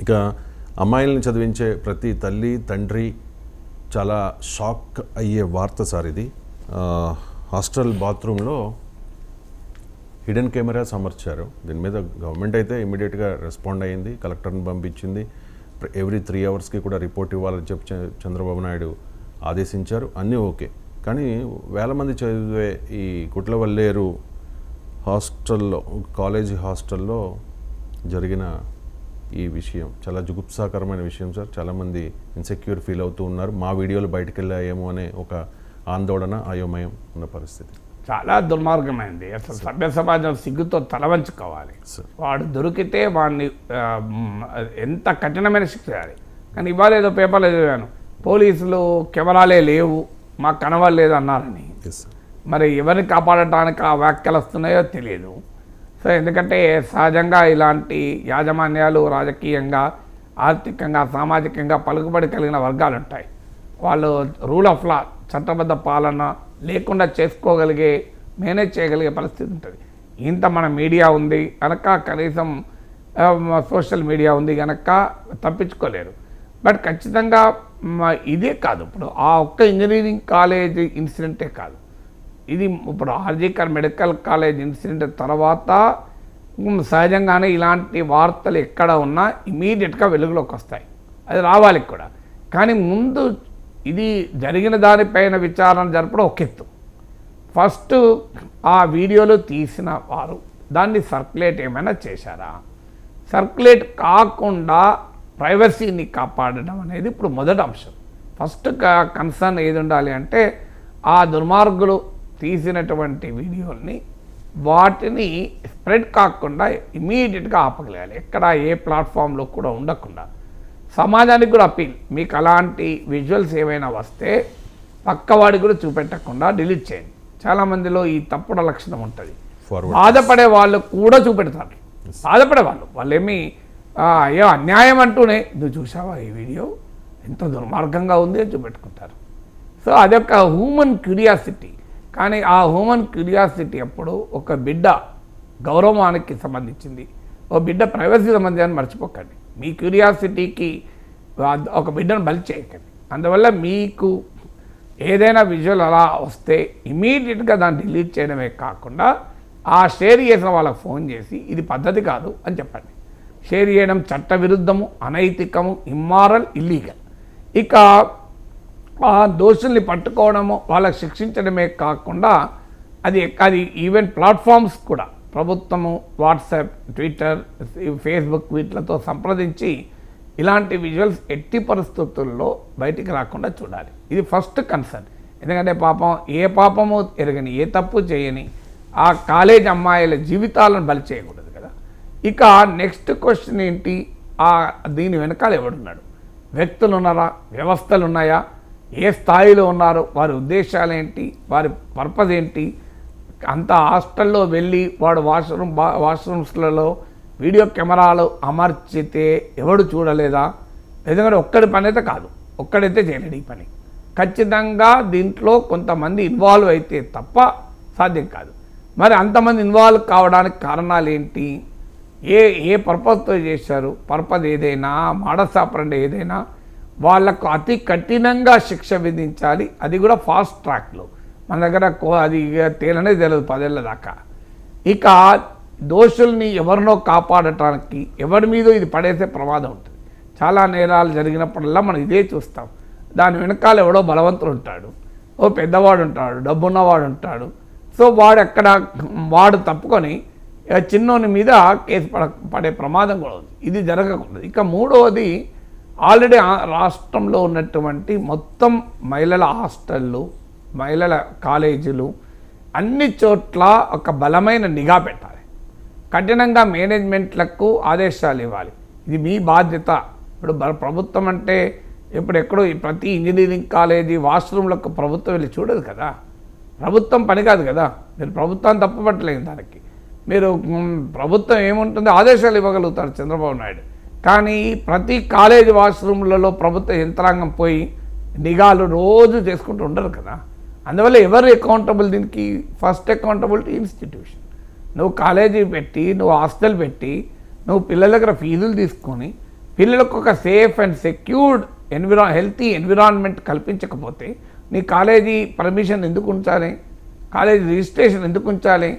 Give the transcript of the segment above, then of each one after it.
ఇక అమ్మాయిలను చదివించే ప్రతి తల్లి తండ్రి చాలా షాక్ అయ్యే వార్త సార్ ఇది. హాస్టల్ బాత్రూంలో హిడెన్ కెమెరాస్ అమర్చారు. దీని మీద గవర్నమెంట్ అయితే ఇమీడియట్గా రెస్పాండ్ అయ్యింది, కలెక్టర్ని పంపించింది. ఎవ్రీ 3 అవర్స్కి కూడా రిపోర్ట్ ఇవ్వాలని చెప్పి చంద్రబాబు నాయుడు ఆదేశించారు. అన్నీ ఓకే. కానీ వేల మంది చదివే ఈ గుట్లవల్లేరు హాస్టల్లో, కాలేజీ హాస్టల్లో జరిగిన ఈ విషయం చాలా జుగుప్సాకరమైన విషయం సార్. చాలామంది ఇన్సెక్యూర్ ఫీల్ అవుతూ ఉన్నారు. మా వీడియోలు బయటకు వెళ్ళాయేమో అనే ఒక ఆందోళన, అయోమయం ఉన్న పరిస్థితి. చాలా దుర్మార్గమైంది. అసలు సభ్య సమాజం సిగ్గుతో తలవంచుకోవాలి. వాడు దొరికితే వాడిని ఎంత కఠినమైన శిక్ష చేయాలి. కానీ ఇవాళ ఏదో పేపర్లో చదివాను, పోలీసులు కెమెరాలే లేవు, మాకు కనవలేదు అన్నారని. మరి ఎవరిని కాపాడటానికి ఆ వ్యాఖ్యలు వస్తున్నాయో తెలియదు. సో ఎందుకంటే సహజంగా ఇలాంటి యాజమాన్యాలు రాజకీయంగా, ఆర్థికంగా, సామాజికంగా పలుకుబడి కలిగిన వర్గాలు ఉంటాయి. వాళ్ళు రూల్ ఆఫ్ లా, చట్టబద్ధ పాలన లేకుండా చేసుకోగలిగే, మేనేజ్ చేయగలిగే పరిస్థితి ఉంటుంది. ఇంత మన మీడియా ఉంది కనుక, కనీసం సోషల్ మీడియా ఉంది కనుక తప్పించుకోలేరు. బట్ ఖచ్చితంగా ఇదే కాదు, ఇప్పుడు ఆ ఒక్క ఇంజనీరింగ్ కాలేజ్ ఇన్సిడెంటే కాదు, ఇది ఇప్పుడు ఆర్జీకర్ మెడికల్ కాలేజ్ ఇన్సిడెంట్ తర్వాత సహజంగానే ఇలాంటి వార్తలు ఎక్కడ ఉన్నా ఇమీడియట్గా వెలుగులోకి వస్తాయి. అది రావాలి కూడా. కానీ ముందు ఇది జరిగిన దానిపైన విచారణ జరపడం ఒక ఎత్తు. ఫస్ట్ ఆ వీడియోలు తీసిన వారు దాన్ని సర్క్యులేట్ ఏమైనా చేశారా? సర్క్యులేట్ కాకుండా ప్రైవసీని కాపాడడం అనేది ఇప్పుడు మొదటి అంశం. ఫస్ట్ కన్సర్న్ ఏది ఉండాలి అంటే, ఆ దుర్మార్గులు తీసినటువంటి వీడియోల్ని, వాటిని స్ప్రెడ్ కాకుండా ఇమీడియట్గా ఆపగలగాలి. ఎక్కడ ఏ ప్లాట్ఫామ్లో కూడా ఉండకుండా. సమాజానికి కూడా అపీల్, మీకు అలాంటి విజువల్స్ ఏమైనా వస్తే పక్కవాడికి కూడా చూపెట్టకుండా డిలీట్ చేయండి. చాలామందిలో ఈ తప్పుడు లక్షణం ఉంటుంది. బాధపడే వాళ్ళు కూడా చూపెడతారు. బాధపడే వాళ్ళు ఏమి అయ్యో అన్యాయం అంటూనే, నువ్వు చూసావా ఈ వీడియో ఎంత దుర్మార్గంగా ఉంది అని చూపెట్టుకుంటారు. సో అదొక హ్యూమన్ క్యూరియాసిటీ. కానీ ఆ హ్యూమన్ క్యూరియాసిటీ అప్పుడు ఒక బిడ్డ గౌరవానికి సంబంధించింది, ఒక బిడ్డ ప్రైవసీ సంబంధించి మర్చిపోకండి. మీ క్యూరియాసిటీకి ఒక బిడ్డను బలి చేయకండి. అందువల్ల మీకు ఏదైనా విజువల్ అలా వస్తే ఇమీడియట్గా దాన్ని డిలీట్ చేయడమే కాకుండా, ఆ షేర్ చేసిన వాళ్ళకి ఫోన్ చేసి ఇది పద్ధతి కాదు అని చెప్పండి. షేర్ చేయడం చట్టవిరుద్ధము, అనైతికము, ఇమ్మారల్, ఇల్లీగల్. ఇక ఆ దోషుల్ని పట్టుకోవడము, వాళ్ళకి శిక్షించడమే కాకుండా అది ఈవెన్ ప్లాట్ఫామ్స్ కూడా ప్రభుత్వము వాట్సాప్, ట్విట్టర్, ఫేస్బుక్ వీటిలతో సంప్రదించి ఇలాంటి విజువల్స్ ఎట్టి పరిస్థితుల్లో బయటికి రాకుండా చూడాలి. ఇది ఫస్ట్ కన్సర్న్. ఎందుకంటే పాపం ఏ పాపము ఎరగని, ఏ తప్పు చేయని ఆ కాలేజ్ అమ్మాయిల జీవితాలను బలి చేయకూడదు కదా. ఇక నెక్స్ట్ క్వశ్చన్ ఏంటి, దీని వెనకాల ఎవడున్నాడు? వ్యక్తులు ఉన్నారా? వ్యవస్థలు ఉన్నాయా? ఏ స్థాయిలో ఉన్నారు? వారి ఉద్దేశాలు ఏంటి? వారి పర్పస్ ఏంటి? అంత హాస్టల్లో వెళ్ళి వాడు వాష్రూమ్స్లలో వీడియో కెమెరాలు అమర్చితే ఎవడు చూడలేదా? ఎందుకంటే ఒక్కడి పని అయితే కాదు, ఒక్కడైతే చేయలేడు ఈ పని. ఖచ్చితంగా దీంట్లో కొంతమంది ఇన్వాల్వ్ అయితే తప్ప సాధ్యం కాదు. మరి అంతమంది ఇన్వాల్వ్ కావడానికి కారణాలు ఏంటి? ఏ పర్పస్తో చేశారు? పర్పస్ ఏదైనా, మోడస్ ఆపరెండి ఏదైనా, వాళ్లకు అతి కఠినంగా శిక్ష విధించాలి. అది కూడా ఫాస్ట్ ట్రాక్లో. మన దగ్గర అది తేలనే తెలియదు 10 ఏళ్ళ దాకా. ఇక దోషుల్ని ఎవరినో కాపాడటానికి ఎవరి మీద ఇది పడేసే ప్రమాదం ఉంటుంది. చాలా నేరాలు జరిగినప్పుడల్లా మనం ఇదే చూస్తాం. దాని వెనకాల ఎవడో బలవంతుడు ఉంటాడు, ఓ పెద్దవాడు ఉంటాడు, డబ్బున్నవాడు ఉంటాడు. సో వాడు తప్పుకొని చిన్నోని మీద కేసు పడే ప్రమాదం కూడా ఉంది. ఇది జరగకూడదు. ఇక మూడవది, ఆల్రెడీ రాష్ట్రంలో ఉన్నటువంటి మొత్తం మహిళల హాస్టళ్ళు, మహిళల కాలేజీలు అన్ని చోట్ల ఒక బలమైన నిఘా పెట్టాలి. కఠినంగా మేనేజ్మెంట్లకు ఆదేశాలు ఇవ్వాలి. ఇది మీ బాధ్యత. ఇప్పుడు ప్రభుత్వం అంటే ఎక్కడో ప్రతి ఇంజనీరింగ్ కాలేజీ వాష్రూమ్లకు ప్రభుత్వం వెళ్ళి చూడదు కదా. ప్రభుత్వం పని కాదు కదా. మీరు ప్రభుత్వాన్ని తప్పుపట్టలేదు దానికి. మీరు ప్రభుత్వం ఏముంటుందో ఆదేశాలు ఇవ్వగలుగుతారు చంద్రబాబు నాయుడు. కానీ ప్రతి కాలేజీ వాష్రూమ్లలో ప్రభుత్వ యంత్రాంగం పోయి నిఘాలు రోజు చేసుకుంటూ ఉండరు కదా. అందువల్ల ఎవరు అకౌంటబుల్? దీనికి ఫస్ట్ అకౌంటబిలిటీ ఇన్స్టిట్యూషన్. నువ్వు కాలేజీ పెట్టి, నువ్వు హాస్టల్ పెట్టి, నువ్వు పిల్లల దగ్గర ఫీజులు తీసుకొని పిల్లలకు ఒక safe and secured healthy environment కల్పించకపోతే నీ కాలేజీ పర్మిషన్ ఎందుకు ఉంచాలి, కాలేజీ రిజిస్ట్రేషన్ ఎందుకు ఉంచాలి,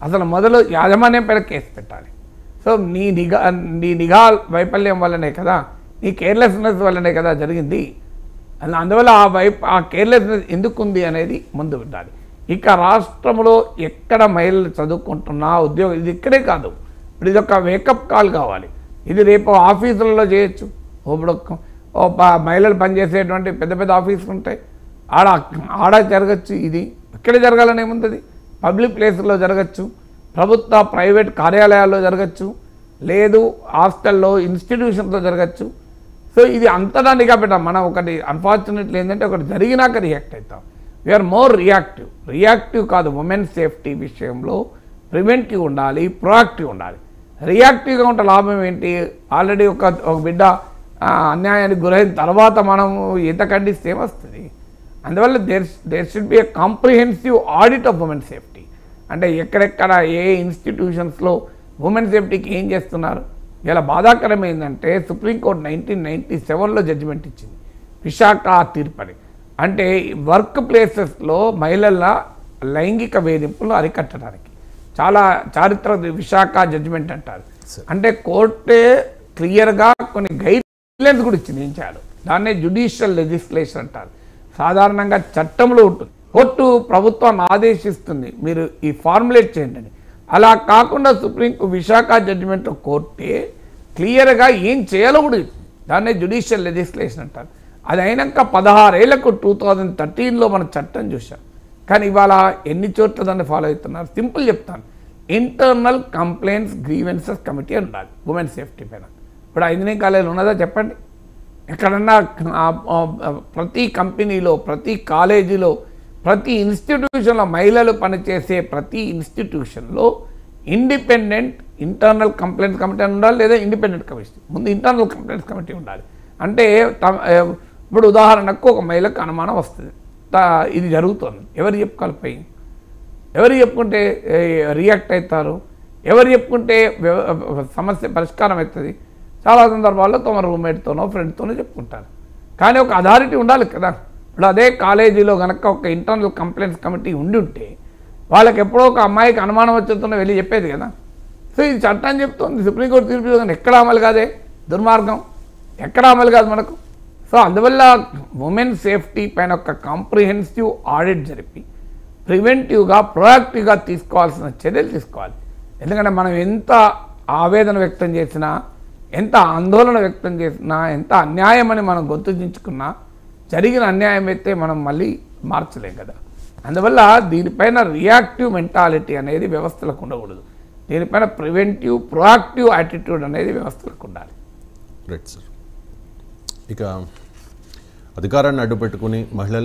అసలు మొదలు యాజమాన్యం పైన కేసు పెట్టాలి. సో నీ నిఘా వైఫల్యం వల్లనే కదా, నీ కేర్లెస్నెస్ వల్లనే కదా జరిగింది. అందువల్ల ఆ కేర్లెస్నెస్ ఎందుకు ఉంది అనేది ముందు ఉండాలి. ఇక రాష్ట్రంలో ఎక్కడ మహిళలు చదువుకుంటున్నా ఉద్యోగం, ఇది ఇక్కడే కాదు, ఇప్పుడు ఇది ఒక వేకప్ కాల్ కావాలి. ఇది రేపు ఆఫీసులలో చేయొచ్చు. ఇప్పుడు మహిళలు పనిచేసేటువంటి పెద్ద పెద్ద ఆఫీసులు ఉంటాయి, ఆడ జరగచ్చు. ఇది ఇక్కడే జరగాలని ఏముంటుంది, పబ్లిక్ ప్లేసుల్లో జరగచ్చు, ప్రభుత్వ ప్రైవేట్ కార్యాలయాల్లో జరగచ్చు, లేదు హాస్టల్లో ఇన్స్టిట్యూషన్లో జరగచ్చు. సో ఇది అంతటా నిఘా పెట్టాం. మనం ఒకటి అన్ఫార్చునేట్లీ ఏంటంటే ఒకటి జరిగినాక రియాక్ట్ అవుతాం. వీఆర్ మోర్ రియాక్టివ్ కాదు. ఉమెన్ సేఫ్టీ విషయంలో ప్రివెంటివ్ ఉండాలి, ప్రొయాక్టివ్ ఉండాలి. రియాక్టివ్గా ఉంటే లాభం ఏంటి, ఆల్రెడీ ఒక బిడ్డ అన్యాయానికి గురైన తర్వాత మనం ఎంత ఖండిస్తే ఏమొస్తుంది. అందువల్ల there should be a comprehensive audit of women safety. అంటే ఎక్కడెక్కడ ఏ ఇన్స్టిట్యూషన్స్లో ఉమెన్ సేఫ్టీకి ఏం చేస్తున్నారు. ఇలా బాధాకరం ఏంటంటే సుప్రీంకోర్టు 1997లో జడ్జిమెంట్ ఇచ్చింది విశాఖ తీర్పని. అంటే వర్క్ ప్లేసెస్లో మహిళల లైంగిక వేధింపులు అరికట్టడానికి చాలా చారిత్రక విశాఖ జడ్జిమెంట్ అంటారు. అంటే కోర్టే క్లియర్గా కొన్ని గైడ్లైన్స్ కూడా ఇచ్చింది ఏం చేయాలి. దాన్నే జ్యుడిషియల్ లెజిస్లేషన్ అంటారు. సాధారణంగా చట్టంలో ఉంటుంది, కోర్టు ప్రభుత్వాన్ని ఆదేశిస్తుంది మీరు ఈ ఫార్ములేట్ చేయండి అని. అలా కాకుండా విశాఖ జడ్జిమెంట్ కోర్టే క్లియర్గా ఏం చేయాలో కూడా దాన్నే జ్యుడిషియల్ లెజిస్లేషన్ అంటారు. అది అయినాక 16 ఏళ్లకు 2013లో మన చట్టం చూసాం. కానీ ఇవాళ ఎన్ని చోట్ల దాన్ని ఫాలో అవుతున్నారు. సింపుల్ చెప్తాను, ఇంటర్నల్ కంప్లైంట్స్ గ్రీవెన్సెస్ కమిటీ ఉండాలి ఉమెన్ సేఫ్టీ పైన. ఇప్పుడు ఇంజనీరింగ్ కాలేజీలో ఉన్నదా చెప్పండి, ఎక్కడన్నా ప్రతి కంపెనీలో, ప్రతి కాలేజీలో, ప్రతి ఇన్స్టిట్యూషన్లో మహిళలు పనిచేసే ప్రతి ఇన్స్టిట్యూషన్లో ఇండిపెండెంట్ ఇంటర్నల్ కంప్లైంట్స్ కమిటీ అని ఉండాలి, లేదా ఇండిపెండెంట్ కమిటీ. ముందు ఇంటర్నల్ కంప్లైంట్స్ కమిటీ ఉండాలి. అంటే ఇప్పుడు ఉదాహరణకు ఒక మహిళకు అనుమానం వస్తుంది, ఇది జరుగుతుంది, ఎవరు చెప్పుకోవాలి, ఎవరు చెప్పుకుంటే రియాక్ట్ అవుతారు, ఎవరు చెప్పుకుంటే సమస్య పరిష్కారం అవుతుంది. చాలా సందర్భాల్లో తమ రూమ్మేట్తోనో ఫ్రెండ్తోనో చెప్పుకుంటారు. కానీ ఒక అథారిటీ ఉండాలి కదా. ఇప్పుడు అదే కాలేజీలో కనుక ఒక ఇంటర్నల్ కంప్లైంట్స్ కమిటీ ఉండి ఉంటే వాళ్ళకి ఎప్పుడో ఒక అమ్మాయికి అనుమానం వచ్చేస్తున్నా వెళ్ళి చెప్పేది కదా. సో ఇది చట్టం చెప్తుంది, సుప్రీంకోర్టు తీర్పు కానీ ఎక్కడ అమలు కాదే, దుర్మార్గం, ఎక్కడ అమలు కాదు మనకు. సో అందువల్ల ఉమెన్ సేఫ్టీ పైన ఒక కాంప్రిహెన్సివ్ ఆడిట్ జరిపి ప్రివెంటివ్గా ప్రొయాక్టివ్గా తీసుకోవాల్సిన చర్యలు తీసుకోవాలి. ఎందుకంటే మనం ఎంత ఆవేదన వ్యక్తం చేసినా, ఎంత ఆందోళన వ్యక్తం చేసినా, ఎంత అన్యాయం అని మనం గుర్తించుకున్నా, జరిగిన అన్యాయం అయితే మనం మళ్ళీ మార్చలేం కదా. అందువల్ల దీనిపైన రియాక్టివ్ మెంటాలిటీ అనేది వ్యవస్థలకు ఉండకూడదు. దీనిపైన ప్రివెంటివ్ ప్రొయాక్టివ్ యాటిట్యూడ్ అనేది వ్యవస్థలకు ఉండాలి. Right sir. ఇక అధికారాన్ని అడ్డుపెట్టుకుని మహిళలు